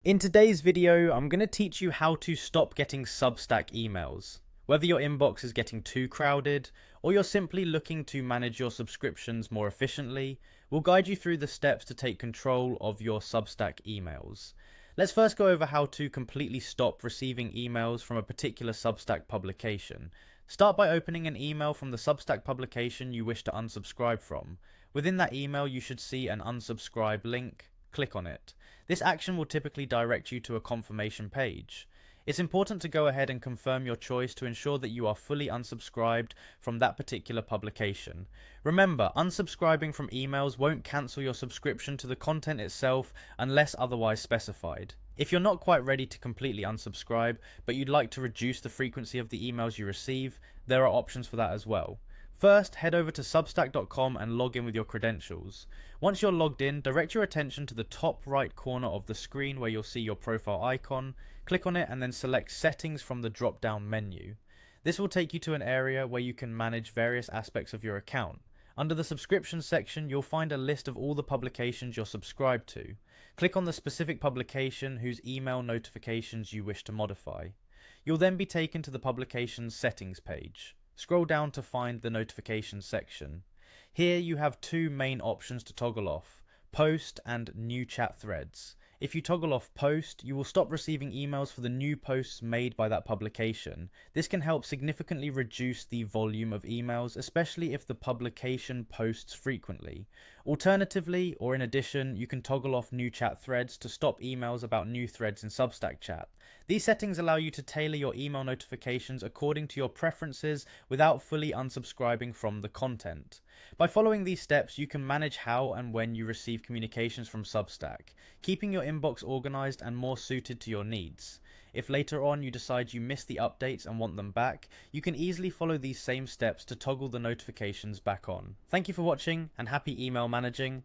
In today's video, I'm going to teach you how to stop getting Substack emails. Whether your inbox is getting too crowded, or you're simply looking to manage your subscriptions more efficiently, we'll guide you through the steps to take control of your Substack emails. Let's first go over how to completely stop receiving emails from a particular Substack publication. Start by opening an email from the Substack publication you wish to unsubscribe from. Within that email, you should see an unsubscribe link. Click on it. This action will typically direct you to a confirmation page. It's important to go ahead and confirm your choice to ensure that you are fully unsubscribed from that particular publication. Remember, unsubscribing from emails won't cancel your subscription to the content itself unless otherwise specified. If you're not quite ready to completely unsubscribe, but you'd like to reduce the frequency of the emails you receive, there are options for that as well. First, head over to substack.com and log in with your credentials. Once you're logged in, direct your attention to the top right corner of the screen where you'll see your profile icon. Click on it and then select Settings from the drop-down menu. This will take you to an area where you can manage various aspects of your account. Under the subscription section, you'll find a list of all the publications you're subscribed to. Click on the specific publication whose email notifications you wish to modify. You'll then be taken to the publication's settings page. Scroll down to find the notifications section. Here you have two main options to toggle off: post and new chat threads. If you toggle off post, you will stop receiving emails for the new posts made by that publication. This can help significantly reduce the volume of emails, especially if the publication posts frequently. Alternatively, or in addition, you can toggle off new chat threads to stop emails about new threads in Substack chat. These settings allow you to tailor your email notifications according to your preferences without fully unsubscribing from the content. By following these steps, you can manage how and when you receive communications from Substack, keeping your inbox organized and more suited to your needs. If later on you decide you missed the updates and want them back, you can easily follow these same steps to toggle the notifications back on. Thank you for watching and happy email managing.